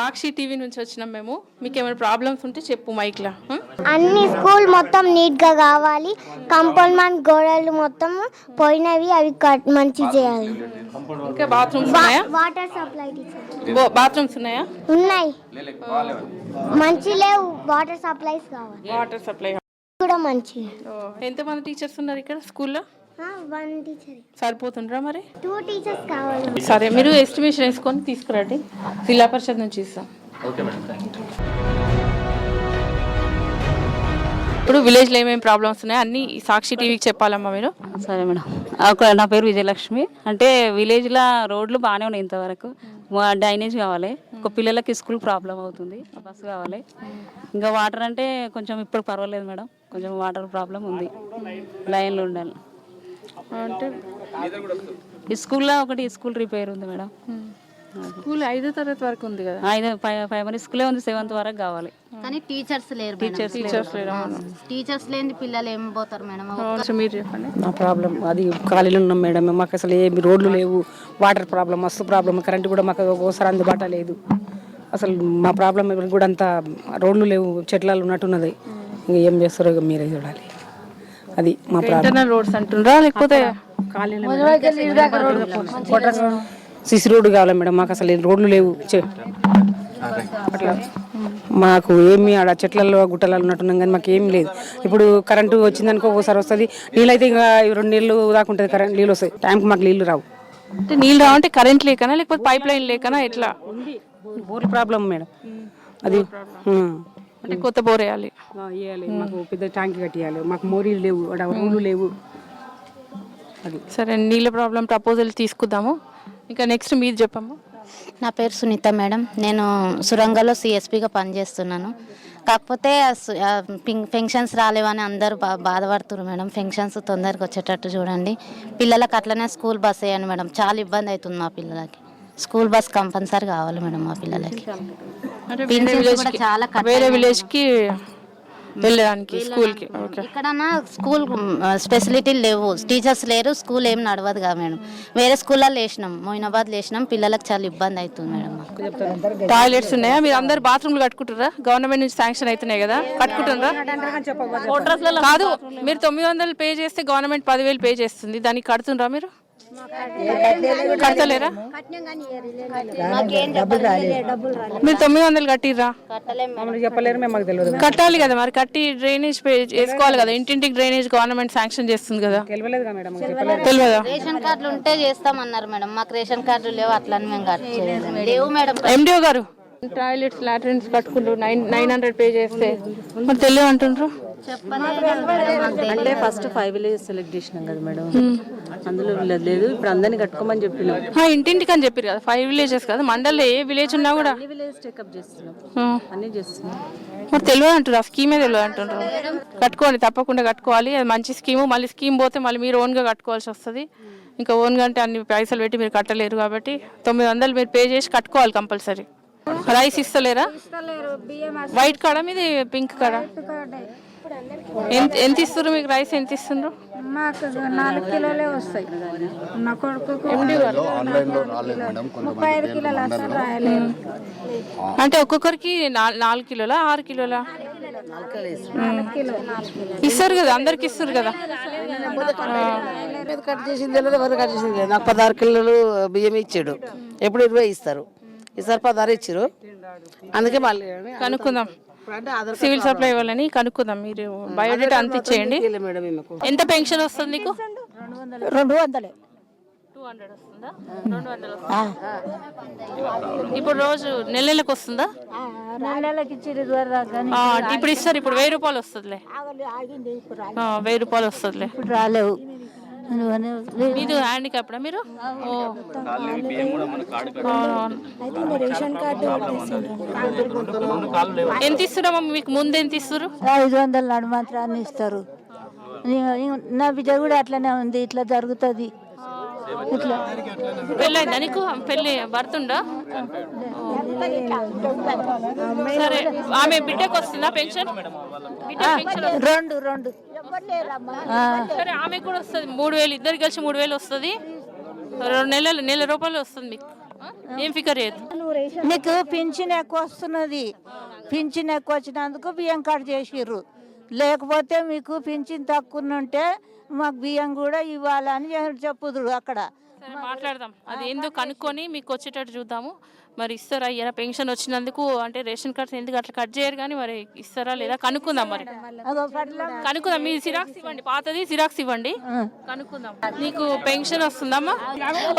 సాక్షి TV నుంచి వచ్చినాం మేము. మీకు ఏమైనా ప్రాబ్లమ్స్ ఉంటే చెప్పు మైక్లా. అన్ని స్కూల్ మొత్తం నీట్గా కావాలి. కంపౌండ్ గోడలు మొత్తం పోయినవి అవి మంచి చేయాలి. ఇంకా బాత్రూమ్స్ ఉన్నాయా? వాటర్ సప్లై బాత్రూమ్స్ ఉన్నాయా? ఉన్నాయి, మంచి లేవు. వాటర్ సప్లైస్ కావాలి. వాటర్ సప్లై కూడా మంచి. ఎంతమంది టీచర్స్ ఉన్నారు ఇక్కడ స్కూల్లో? 1 టీచర్. సరిపోతుండ్రా మరి? 2 టీచర్స్ కావాలి. సరే, మీరు ఎస్టిమేషన్ వేసుకొని తీసుకురండి, జిల్లా పరిషత్ నుంచి ఇస్తాం. ఇప్పుడు విలేజ్లో ఏమేమి ప్రాబ్లమ్స్ ఉన్నాయి అన్నీ సాక్షి టీవీకి చెప్పాలమ్మా మీరు. సరే మేడం. నా పేరు విజయలక్ష్మి. అంటే విలేజ్లో రోడ్లు బాగానే ఉన్నాయి ఇంతవరకు. డ్రైనేజ్ కావాలి, ఒక పిల్లలకి స్కూల్ ప్రాబ్లం అవుతుంది, బస్సు కావాలి. ఇంకా వాటర్ అంటే కొంచెం ఇప్పుడు పర్వాలేదు మేడం, కొంచెం వాటర్ ప్రాబ్లం ఉంది, లైన్లో ఉండాలి. అంటే ఈ స్కూల్లో ఒకటి స్కూల్ రిపేర్ ఉంది మేడం. స్కూల్ 5వ తరగతి వరకు ఉంది కదా? 5 ప్రైమరీ స్కూలే ఉంది, 7th వరకు కావాలి. కానీ టీచర్స్ లేరు. టీచర్స్ లేని పిల్లలు ఏం పోతారు మేడం? మీరు చెప్పండి. నా ప్రాబ్లం అది ఖాళీలో ఉన్నాం మేడం. మాకు అసలు ఏమి రోడ్లు లేవు, వాటర్ ప్రాబ్లం, మస్తు ప్రాబ్లం. కరెంట్ కూడా మాకు ఒకసారి అందుబాటులో లేదు. అసలు మా ప్రాబ్లం కూడా అంత రోడ్లు లేవు, చెట్లలో ఉన్నట్టున్నది. ఇంకా ఏం చేస్తారో ఇక మీరే చూడాలి. అది మా ప్రాబ్లం. రోడ్స్ అంటుండ్రా లేకపోతే సిసి రోడ్డు కావాలి మేడం. మాకు అసలు రోడ్లు లేవు. అట్లా మాకు ఏమి ఆడ చెట్లలో గుట్టలలో ఉన్నట్టున్నాం కానీ మాకు ఏం లేదు. ఇప్పుడు కరెంటు వచ్చిందనుకో ఒకసారి వస్తుంది, నీళ్ళు అయితే ఇంకా 2 నెలలు దాకా ఉంటుంది. కరెంట్ నీళ్ళు వస్తాయి, టైంకి మాకు నీళ్ళు రావు. అంటే నీళ్ళు రావంటే కరెంట్ లేకనా లేకపోతే పైప్ లైన్ లేకనా ఎట్లా? Bore problem madam. అది అంటే కొత్త బోర్ వేయాలి. మాకు పెద్ద ట్యాంక్ కట్టియాలి. మాకు మోరీలు లేవు, రోడ్లు లేవు. అది సరే, నీళ్ళ ప్రాబ్లం ప్రపోజల్ తీసుకుందాము. ఇంకా నెక్స్ట్ మీరు చెప్పమ్మా. నా పేరు సునీత మేడం. నేను సురంగంలో సిఎస్పిగా పనిచేస్తున్నాను. కాకపోతే పెన్షన్స్ రాలేవని అందరూ బాధపడుతున్నారు మేడం. పెన్షన్స్ తొందరగా వచ్చేటట్టు చూడండి. పిల్లలకు అట్లనే స్కూల్ బస్ వేయండి మేడం. చాలా ఇబ్బంది అవుతుంది మా పిల్లలకి. స్కూల్ బస్ కంపల్సరీ కావాలి మేడం మా పిల్లలకి. వేరే విలేజ్కి వెళ్ళడానికి స్కూల్కి ఇక్కడ స్కూల్ ఫెసిలిటీలు లేవు, టీచర్స్ లేరు, స్కూల్ ఏం నడవదు కదా మేడం. వేరే స్కూల్లో వేసినాం, మొయినాబాద్ వేసినాం. పిల్లలకు చాలా ఇబ్బంది అవుతుంది మేడం. టాయిలెట్స్ ఉన్నాయా? మీరు అందరు బాత్రూమ్లు కట్టుకుంటారా? గవర్నమెంట్ నుంచి శాంక్షన్ అవుతున్నాయి కదా, కట్టుకుంటారా? కాదు, మీరు 900 పే చేస్తే గవర్నమెంట్ 10,000 పే చేస్తుంది, దానికి కడుతుండ్రా? మీరు కట్టలేరా? మీరు 900 కట్టిర్రా? కట్టాలి కదా మరి. కట్టి డ్రైనేజ్ వేసుకోవాలి కదా. ఇంటింటికి డ్రైనేజ్ గవర్నమెంట్ శాంక్షన్ చేస్తుంది కదా. తెలియదా? రేషన్ కార్డులు ఉంటే చేస్తామన్నారు మేడం. మాకు రేషన్ కార్డులు లేవు, అట్లా మేము లేవు మేడం. ఎండిఓ గారు టాయిలెట్స్ లాట్రిన్స్ కట్టుకుంటూ 900 పే చేస్తే మరి తెలియదు అంటుండ్రు. అంటే ఫస్ట్ 5 విలేజెస్ సెలెక్ట్ చేసినాం కదా మేడం, అందులో లేదు. ఇప్పుడు అందరినీ కట్టుకోమని చెప్పినాం. ఇంటింటికి అని చెప్పారు కదా. 5 విలేజెస్ కదా, మండల్లో ఏ విలేజ్ ఉన్నా కూడా విలేజ్ చెకప్ చేస్తున్నాం, అన్ని చేస్తున్నాం. మరి తెలియదు అంటారు, ఆ స్కీమే తెలియదు అంటుండ్రు. కట్టుకోండి, తప్పకుండా కట్టుకోవాలి. అది మంచి స్కీము. మళ్ళీ స్కీమ్ పోతే మళ్ళీ మీరు ఓన్గా కట్టుకోవాల్సి వస్తుంది. ఇంకా ఓన్గా అంటే అన్ని పైసలు పెట్టి మీరు కట్టలేరు కాబట్టి 900 మీరు పే చేసి కట్టుకోవాలి కంపల్సరీ. రైస్ ఇస్తలేరా? వైట్ కాడా మీది పింక్ కాడా? ఎంత ఇస్తున్నారు మీకు? రైస్ ఎంత ఇస్తున్నారు? మాకు 4 కిలోలే వస్తాయి. నా కొడుకు 35 కిలోలు అసలు రాయలేదు. అంటే ఒక్కొక్కరికి 4 కిలోలా 6 కిలోలా ఇస్తారు కదా, అందరికి ఇస్తారు కదా. కట్ చేసింది కట్ చేసింది. నాకు 16 కిలోలు బియ్యం ఇచ్చాడు. ఎప్పుడు 20 ఇస్తారు, ఈసారి 16 ఇచ్చారు. అందుకే మళ్ళీ కనుక్కుందాం, సివిల్ సప్లై వాళ్ళని కనుక్కుందాం. మీరు బయోడేటా అంత ఇచ్చేయండి. ఎంత పెన్షన్ వస్తుంది నీకు? 200. 200 వస్తుందా? 200 వస్తుందా? ఇప్పుడు రోజు నెలలకు వస్తుందా? నెలకి ఇచ్చారు. ఇప్పుడు ఇస్తారు. ఇప్పుడు 1000 రూపాయలు వస్తుందిలే. 1000 రూపాయలు వస్తుందిలే. ఇప్పుడు రాలేవు. మీది హ్యాండిక్యాప్డా మీరు? ఎంత ఇస్తున్నామా మీకు? ముందు ఎంత ఇస్తారు? 500 నడుమాత్రాన్ని ఇస్తారు. నా బిడ్డ కూడా అట్లనే ఉంది, ఇట్లా జరుగుతుంది. ఇట్లా పెళ్ళైందా నీకు? పెళ్ళి భర్తుండా? సరే, ఆమె బిడ్డకు వస్తుందా పెన్షన్? రెండు సరే, ఆమె కూడా వస్తుంది 3000. ఇద్దరు కలిసి 3000 వస్తుంది. 2 నెల రూపాయలు వస్తుంది మీకు. ఏం ఫికర్ చేయదు. మీకు పింఛన్ ఎక్కువ వస్తున్నది, పింఛన్ ఎక్కువ వచ్చినందుకు బియ్యం కట్ చేసిర్రు. లేకపోతే మీకు పింఛన్ తక్కువ ఉంటే మాకు బియ్యం కూడా ఇవ్వాలని చెప్పుదురు అక్కడ. సరే మాట్లాడదాం, అది ఎందుకు కనుక్కొని మీకు వచ్చేటట్టు చూద్దాము. మరి ఇస్తారా ఇయ్యరా? పెన్షన్ వచ్చినందుకు అంటే రేషన్ కార్డ్స్ ఎందుకు అట్లా కట్ చేయరు కానీ మరి ఇస్తారా లేదా కనుక్కుందాం. మరి కనుక్కుందాం. మీ జిరాక్స్ ఇవ్వండి, పాతది జిరాక్స్ ఇవ్వండి, కనుక్కుందాం. నీకు పెన్షన్ వస్తుందమ్మా?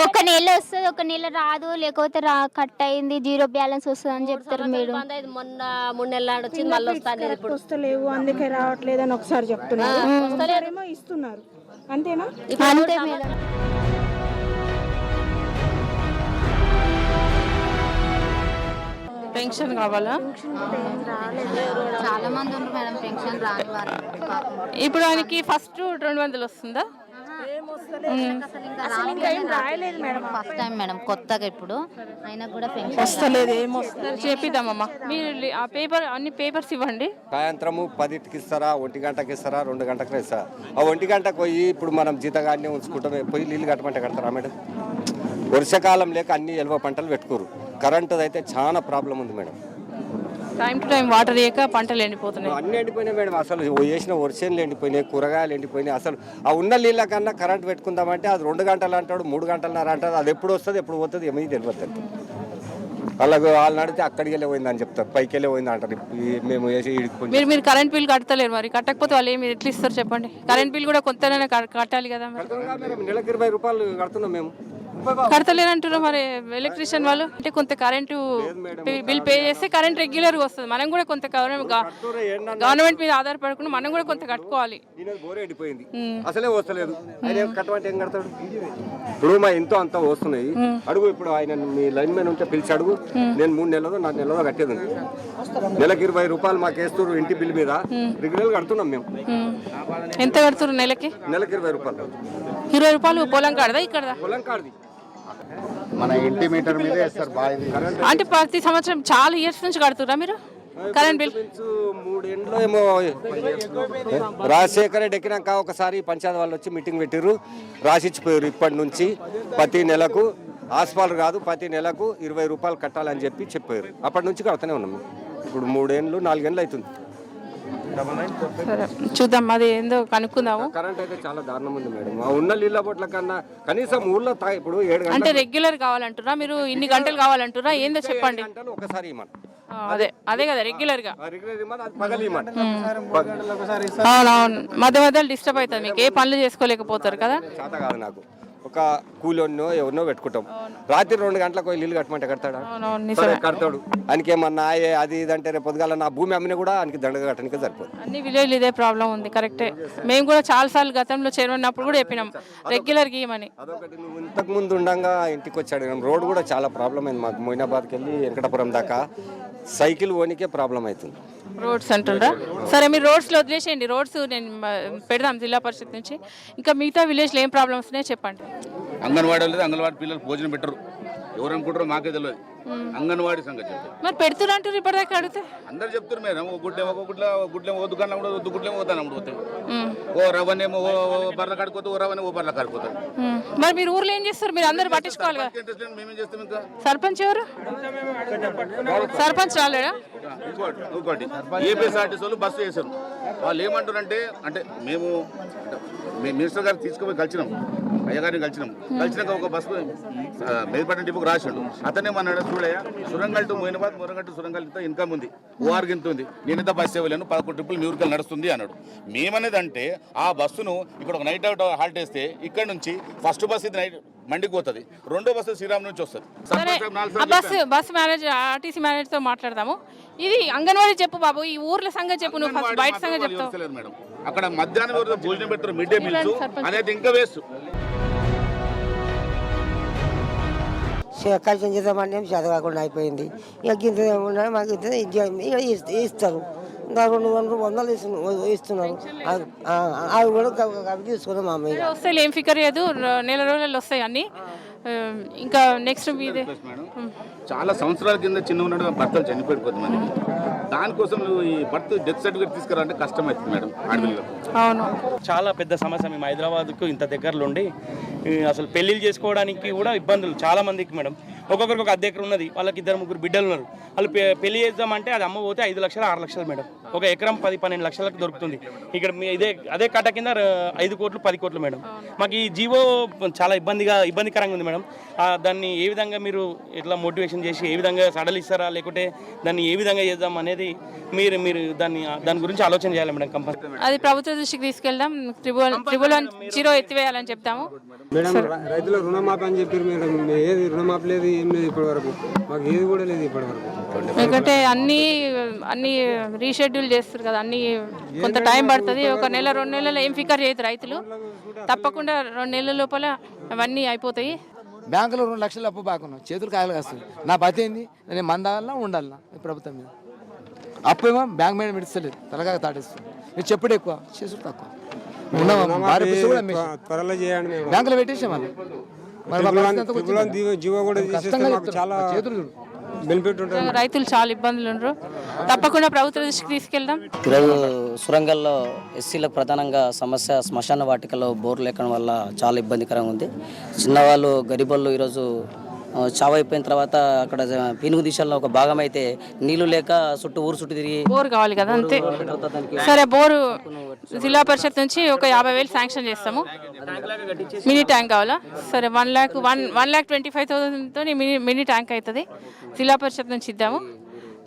ఒక నెల వస్తుంది, ఒక నెల రాదు, లేకపోతే కట్ అయింది, జీరో బ్యాలెన్స్ వస్తుంది అని చెప్తారు మేడం. మొన్న 3 నెలలు వచ్చింది, మళ్ళీ వస్తాను ఇప్పుడు వస్తలేవు అందుకే రావట్లేదు అని ఒకసారి చెప్తున్నారు, ఇస్తున్నారు అంతేనా? అంతే మేడం. పెన్షన్ కావాలా? చాలా మంది ఉన్నారు మేడం పెన్షన్ రాని వాళ్ళు. ఇప్పుడు ఆయనకి ఫస్ట్ 200 వస్తుందా? ఫస్ట్ టైం మేడం, కొత్తగా ఇప్పుడు అయినా కూడా పెన్షన్ వస్తలేదు. చేపిద్దామమ్మా. మీరు ఆ పేపర్ అన్ని పేపర్స్ ఇవ్వండి. సాయంత్రము 10కి ఇస్తారా, 1 గంటకి ఇస్తారా, 2 గంటకి ఇస్తారా? ఆ 1 గంటకు పోయి ఇప్పుడు మనం జీతగానే ఉంచుకుంటాం, పోయి నీళ్ళు కట్టమంటే కడతారా మేడం? వర్షాకాలం లేక అన్ని ఎలువ పంటలు పెట్టుకోరు. కరెంటు అయితే చాలా ప్రాబ్లం ఉంది madam. Time to time water ఇయ్యక పంటలు ఎండిపోతున్నాయి. అన్ని ఎండిపోయినాయి మేడం. అసలు వేసిన వర్షాలు ఎండిపోయినాయి, కూరగాయలు ఎండిపోయినాయి. అసలు ఆ ఉన్న నీళ్ళ కన్నా కరెంట్ పెట్టుకుందామంటే అది 2 గంటలు అంటాడు, 3 గంటలన్నర అంటాడు. అది ఎప్పుడు వస్తుంది ఎప్పుడు పోతుంది ఏమీ తెలియదు. వాళ్ళు నడితే అక్కడికి వెళ్ళి పోయిందని చెప్తారు, పైకి వెళ్ళి పోయింది అంటారు. మేము వేసి మీరు కరెంట్ బిల్ కడతలేరు, మరి కట్టకపోతే వాళ్ళు ఏమి ఎట్లా ఇస్తారు చెప్పండి? కరెంట్ బిల్ కూడా కొత్తనే కట్టాలి కదా. నెలకు 20 రూపాయలు కడుతున్నాం మేము. కడతలేనంటారు మరి ఎలక్ట్రీషియన్ వాళ్ళు. అంటే కొంత కరెంటు బిల్ పే చేస్తే కరెంట్ రెగ్యులర్ గా వస్తుంది. మనం కూడా కొంత గవర్నమెంట్ మీద ఆధారపడకుండా మనం కూడా కొంత కట్టుకోవాలి. అసలే వస్తలేదు, ఆయన కట్టమంటే ఏం కడతాడు? ఇప్పుడు మా ఎంతో అంతా వస్తున్నాయి. అడుగు ఇప్పుడు ఆయన మీ లైన్ మ్యాన్ ఉంటే పిలిచి అడుగు. నేను 3 నెలలు 4 నెలలు కట్టేది ఉంది. నెలకు 20 రూపాయలు మాకు వేస్తారు ఇంటి బిల్ మీద. రెగ్యులర్ కడుతున్నాం మేము. ఎంత కడుతున్నారు నెలకి? నెలకు 20 రూపాయలు. 20 రూపాయలు పొలం కాడదా ఇక్కడ? పొలం కాడది. మన ఇంటి మీటర్ మీద వేస్తారు బాగా. అంటే ప్రతి సంవత్సరం చాలా ఇయర్స్ నుంచి కడుతురా మీరు కరెంట్ బిల్? 3 ఏళ్ళు ఏమో రాజశేఖర రెడ్డి ఎక్కినాక ఒకసారి పంచాయతీ వాళ్ళు వచ్చి మీటింగ్ పెట్టిర్రు, రాసిచ్చిపోయారు. ఇప్పటి నుంచి ప్రతి నెలకు ఆస్పాలు కాదు, ప్రతి నెలకు 20 రూపాయలు కట్టాలని చెప్పారు. అప్పటి నుంచి కడుతూనే ఉన్నాం. ఇప్పుడు 3 ఏళ్ళు 4 ఏళ్ళు అవుతుంది. సరే చూద్దాం, అది ఏందో కనుక్కుందాము. కరెంట్ అయితే చాలా దారుణం ఉంది మేడం. ఉన్న నీళ్ళ బొట్ల కన్నా కనీసం ఊళ్ళో ఇప్పుడు 7 గంటలు అంటే రెగ్యులర్ కావాలంటురా మీరు? ఇన్ని గంటలు కావాలంటురా? ఏందో చెప్పండి. ఒకసారి అదే కదా రెగ్యులర్ గా. అవునవును, మధ్య మధ్యలో డిస్టర్బ్ అవుతుంది మీకు, ఏ పనులు చేసుకోలేకపోతారు కదా. చేత కాదు నాకు. ఒక కూలోన్నో ఎవరినో పెట్టుకుంటాం. రాత్రి 2 గంటలకు పోయి నీళ్ళు కట్టమంటే కడతాడా? కడతాడు. ఆయనకి ఏమన్నా అది ఇదంటే రేపు పొద్దుగాల నా భూమి అమ్మినా కూడా ఆయనకి దండగా కట్టడానికి సరిపోదు. అన్ని విలేజ్ ఇదే ప్రాబ్లం ఉంది. కరెక్టే, మేము కూడా చాలా సార్లు గతంలో చేరినప్పుడు కూడా చెప్పినాం రెగ్యులర్ గీయమని. అదొకటి, నువ్వు ఇంతకు ముందు ఉండంగా ఇంటికి వచ్చాడు. రోడ్ కూడా చాలా ప్రాబ్లం అయింది మాకు. మొయినాబాద్కి వెళ్ళి వెంకటాపురం దాకా సైకిల్ ఓనికే ప్రాబ్లం అవుతుంది. రోడ్స్ అంటుండ్రా? సరే మీరు రోడ్స్లో వదిలేసేయండి. రోడ్స్ నేను పెడదాం జిల్లా పరిషత్ నుంచి. ఇంకా మిగతా విలేజ్లో ఏం ప్రాబ్లమ్స్ ఉన్నాయో చెప్పండి. అంగన్వాడీ లేదు, అంగన్వాడీ పిల్లలు భోజనం పెట్టరు. ఎవరు అనుకుంటారో మాకే తెలియదు. అంగన్వాడీ సంగతి మరి పెడుతున్నారు అంటారు ఇప్పటిదాకా అడిగితే. అందరు చెప్తారు మేడం. గుడ్లేమో దుకాణం కూడా గుడ్లేమో వద్దాను పోతాయి. ఓ రవ్వనేమో బర్రెల కాడిపోతే, ఓ రవ్వనే ఓ బర్రెల కాడిపోతారు. మరి మీరు ఊర్లో ఏం చేస్తారు? మీరు అందరు పట్టించుకోవాలి కదా. మేమేం చేస్తాం ఇంకా? సర్పంచ్ ఎవరు? సర్పంచ్ రాలేడా? ఇంకోటి ఏపీఎస్ఆర్టీసీ వాళ్ళు బస్సు చేశారు. వాళ్ళు ఏమంటారంటే, అంటే మేము మినిస్టర్ గారు తీసుకుపోయి కలిసినాం, అయ్యగారిని కలిసినాక ఒక బస్సు మేదపట్నం డిపోకి రాశాడు. అతనే మన్నాడు, చూడయ్య సురంగల్ టు మొయినాబాద్, మొరంగల్ టు సురంగల్ ఇంత ఇన్కమ్ ఉంది, ఓఆర్కి ఇంత ఉంది, నేనైతే బస్సు ఇవ్వలేను, 11 ట్రిప్పులు మీ ఊరికి నడుస్తుంది అన్నాడు. మేమనేది అంటే ఆ బస్సును ఇక్కడ ఒక నైట్ అవుట్ హాల్ట్ వేస్తే ఇక్కడ నుంచి ఫస్ట్ బస్సు ఇది నైట్ మండికి పోతుంది, రెండో బస్సు శ్రీరామ్ నుంచి వస్తుంది. బస్ మేనేజర్ ఆర్టీసీ మేనేజర్ తో మాట్లాడదాము. ఇది అంగన్వాడీ చెప్పు బాబు, ఈ ఊర్ల సంగతి చెప్పు, నువ్వు ఫస్ట్ బయట సంగతి చెప్తావు మేడం. అక్కడ మధ్యాహ్నం భోజనం పెట్టారు, మిడ్ డే మీల్స్, అనేది ఇంకా వేస్ట్. కలిసి చేద్దామంటే చదవకుండా అయిపోయింది. ఇక ఇంత ఉండడం మాకు ఇస్తారు. 200 ఇస్తున్నారు. అవి కూడా తీసుకున్నాం మా అమ్మాయి. వస్తాయి, ఏం ఫికర్ లేదు, నెల రోజులలో వస్తాయి అన్ని. ఇంకా నెక్స్ట్ మీదే చాలా సంవత్సరాల కింద చిన్న ఉన్నాడు భర్తలు చనిపోయిపోతుంది మంది. దానికోసం నువ్వు ఈ బర్త్ డెత్ సర్టిఫికేట్ తీసుకురావాలంటే కష్టం అవుతుంది మేడం ఆడపిల్లలు. అవును, చాలా పెద్ద సమస్య. మేము హైదరాబాద్కు ఇంత దగ్గరలో ఉండి అసలు పెళ్ళిళ్ళు చేసుకోవడానికి కూడా ఇబ్బందులు చాలా మందికి మేడం. ఒక్కొక్కరికి ఒక అద్దె ఎకరం ఉన్నది, వాళ్ళకి 2-3 బిడ్డలు ఉన్నారు. వాళ్ళు పెళ్లి చేద్దామంటే అది అమ్మ పోతే 5 లక్షలు 6 లక్షలు మేడం. ఒక ఎకరం 10-12 లక్షలకు దొరుకుతుంది. ఇక్కడ అదే కట్ట కింద 5 కోట్లు 10 కోట్లు మేడం. మాకు ఈ జీవో చాలా ఇబ్బందికరంగా ఉంది మేడం. దాన్ని ఏ విధంగా మీరు ఎట్లా మోటివేషన్ చేసి ఏ విధంగా సడలిస్తారా, లేకుంటే దాన్ని ఏ విధంగా చేద్దాం అనేది మీరు దాని గురించి ఆలోచన చేయాలి మేడం. కంపల్సరీ అది ప్రభుత్వ దృష్టికి తీసుకెళ్దాం. 100 ఎత్తివేయాలని చెప్తాము. మేడం రైతుల రుణమాఫీ అని చెప్పారు మేడం, ఏది రుణమాఫీ లేదు, ఏం లేదు ఇప్పటి వరకు, మాకు ఏది కూడా లేదు ఇప్పటి వరకు. ఎందుకంటే అన్ని రీషెడ్యూల్ చేస్తారు కదా, అన్ని కొంత టైం పడుతుంది. 1 నెల 2 నెలలు ఏం ఫికర్ చేయదు రైతులు. తప్పకుండా 2 నెలల లోపల అవన్నీ అయిపోతాయి. బ్యాంకులో 2 లక్షలు అప్పు బాగున్నాం, చేతులు కాయలు కాస్తుంది. నా బతి ఏంది, నేను మందాలన్నా ఉండాలన్నా ప్రభుత్వం మీద. అప్పు ఏమో బ్యాంక్ మీద మిడిస్తలేదు, తలగా తాటేస్తుంది. మీరు చెప్పుడు ఎక్కువ, చేసుడు తక్కువ. త్వరలో చేయండి. బ్యాంకులో పెట్టేసాం వాళ్ళు. జీవో కూడా చాలా బెనిఫిట్ ఉంటుంది. రైతులు చాలా ఇబ్బందులు ఉండరు. తప్పకుండా ప్రభుత్వ దృష్టికి తీసుకెళ్దాం. ఈరోజు సురంగంలో ఎస్సీలకు ప్రధానంగా సమస్య శ్మశాన వాటికలో బోర్లు లేకడం వల్ల చాలా ఇబ్బందికరంగా ఉంది. చిన్నవాళ్ళు గరీబోళ్ళు ఈరోజు చావు అయిపోయిన తర్వాత అక్కడ పీనుగు దిశల్లో ఒక భాగం అయితే నీళ్లు లేక ఊరు చుట్టూ తిరిగి బోర్ కావాలి కదా, అంతే. సరే, బోరు జిల్లా పరిషత్ నుంచి ఒక 50,000 శాంక్షన్ చేస్తాము. మినీ ట్యాంక్ కావాలా? సరే, 1,25,000తో మినీ ట్యాంక్ అవుతుంది. జిల్లా పరిషత్ నుంచి ఇద్దాము.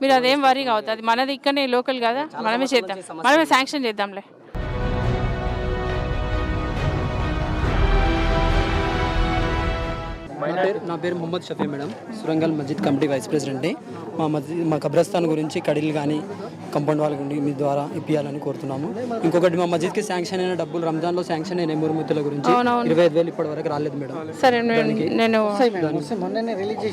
మీరు అదేం వరీ కావద్దు, అది మనది ఇక్కడనే లోకల్ కదా, మనమే చేద్దాం, మనమే శాంక్షన్ చేద్దాంలే. నా పేరు మొహమ్మద్ షఫీ మేడం, సురంగల్ మస్జిద్ కమిటీ వైస్ ప్రెసిడెంట్ని. మా కబ్రస్థాన్ గురించి కడీలు కానీ కంపౌండ్ వాళ్ళ గురించి మీ ద్వారా ఇప్పించాలని కోరుతున్నాము. ఇంకొకటి, మా మస్జిద్కి శాంక్షన్ అయిన డబ్బులు రంజాన్లో శాంక్షన్ అయిన మూర్తిల గురించి 25,000 ఇప్పటి వరకు రాలేదు మేడం. సరే, నేను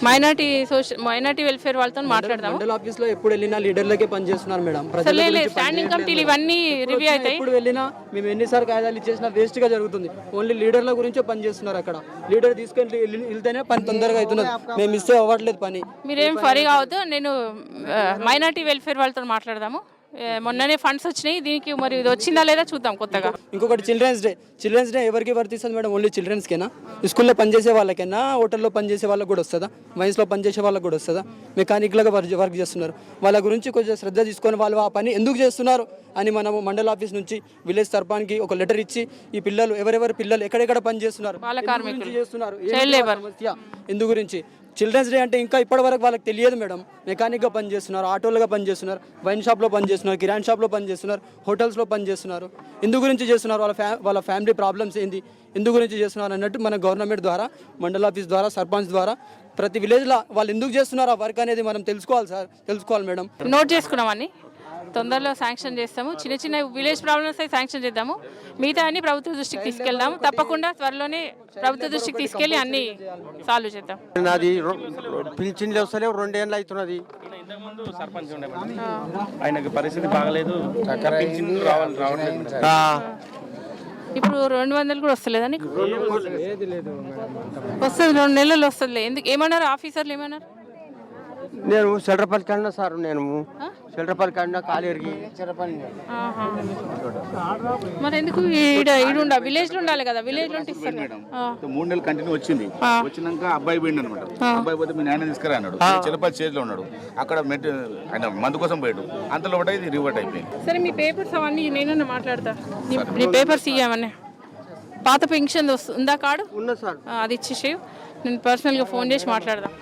మైనార్టీ వెల్ఫేర్ వాళ్ళతో మాట్లాడదాము. మండల ఆఫీస్లో ఎప్పుడు వెళ్ళినా లీడర్లకే పనిచేస్తున్నారు మేడం. స్టాండింగ్ కమిటీలు ఇవన్నీ రివ్యూ అవుతాయి. ఎప్పుడు వెళ్ళినా మేము ఎన్నిసార్లు కాయిదాలు ఇచ్చేసినా వేస్ట్గా జరుగుతుంది. ఓన్లీ లీడర్ల గురించే పనిచేస్తున్నారు. అక్కడ లీడర్ తీసుకెళ్ళి వెళ్తేనే పని తొందరగా అవుతున్నది, మేము మిస్ అవ్వట్లేదు పని. మీరేం ఫరీ కావద్దు, నేను మైనార్టీ వెల్ఫేర్ వాళ్ళతో మాట్లాడదాము. మొన్ననే ఫండ్స్ వచ్చినాయి, దీనికి మరి ఇది వచ్చిందా లేదా చూద్దాం కొత్తగా. ఇంకొకటి, చిల్డ్రన్స్ డే ఎవరికి వర్తిస్తుంది మేడం? ఓన్లీ చిల్డ్రన్స్కేనా? స్కూల్లో పనిచేసే వాళ్ళకైనా, హోటల్లో పనిచేసే వాళ్ళకి కూడా వస్తుందా? మైన్స్లో పనిచేసే వాళ్ళకి కూడా వస్తుందా? మెకానిక్లుగా వర్క్ చేస్తున్నారు. వాళ్ళ గురించి కొంచెం శ్రద్ధ తీసుకొని వాళ్ళు ఆ పని ఎందుకు చేస్తున్నారు అని మనము మండల ఆఫీస్ నుంచి విలేజ్ సర్పంచ్కి ఒక లెటర్ ఇచ్చి, ఈ పిల్లలు ఎవరెవరు పిల్లలు ఎక్కడెక్కడ పని చేస్తున్నారు, ఎందు గురించి. చిల్డ్రన్స్ డే అంటే ఇంకా ఇప్పటి వరకు వాళ్ళకి తెలియదు మేడం. మెకానిక్గా పనిచేస్తున్నారు, ఆటోలుగా పనిచేస్తున్నారు, వైన్ షాప్లో పనిచేస్తున్నారు, కిరాణా షాప్లో పనిచేస్తున్నారు, హోటల్స్లో పనిచేస్తున్నారు. ఎందు గురించి చేస్తున్నారు, వాళ్ళ ఫ్యామిలీ ప్రాబ్లమ్స్ ఏంది, ఎందు గురించి చేస్తున్నారు అన్నట్టు మన గవర్నమెంట్ ద్వారా, మండల ఆఫీస్ ద్వారా, సర్పంచ్ ద్వారా ప్రతి విలేజ్లో వాళ్ళు ఎందుకు చేస్తున్నారు ఆ వర్క్ అనేది మనం తెలుసుకోవాలి మేడం. నోట్ చేసుకున్నామని తొందరలో శాంక్షన్ చేస్తాము. చిన్న చిన్న విలేజ్ ప్రాబ్లమ్స్ అయితే శాంక్షన్ చేద్దాము. మిగతా అన్ని ప్రభుత్వ దృష్టికి తీసుకెళ్దాము. తప్పకుండా త్వరలోనే ప్రభుత్వ దృష్టికి తీసుకెళ్లి అన్ని సాల్వ్ చేద్దాం. నాది పింఛన్లు వస్తలేవు, 2 ఏళ్ళు అవుతున్నది. సర్పంచ్ ఉండే ఆయనకి పరిస్థితి బాగలేదు, ఇప్పుడు 200 కూడా వస్తలేదా నీకు? వస్తుంది, 2 నెలలు వస్తుంది. ఎందుకు ఏమన్నారు ఆఫీసర్లు? ఏమన్నారు? నేను సెల్రపల్లి కన్నా సార్, నేను సెల్రపల్లి కన్నా కాలేరికి మరి ఎందుకు విలేజ్ లో ఉండాలి కదా? విలేజ్ లో 3 నెలలు కంటిన్యూ వచ్చింది. వచ్చినాక అబ్బాయి పోయింది అనమాట. అబ్బాయి పోతే మీ నాయన తీసుకురా అన్నాడు. చిలపల్లి స్టేజ్ లో ఉన్నాడు, అక్కడ ఆయన మందు కోసం పోయాడు. అంతలో ఇది రివర్ట్ అయిపోయింది. సరే, మీ పేపర్స్ అవన్నీ నేను మాట్లాడతా. నీ పేపర్స్ ఇవ్వమని. పాత పెన్షన్ ఉందా కార్డు? ఉన్నా సార్, అది ఇచ్చేసేయు. నేను పర్సనల్గా ఫోన్ చేసి మాట్లాడదాం.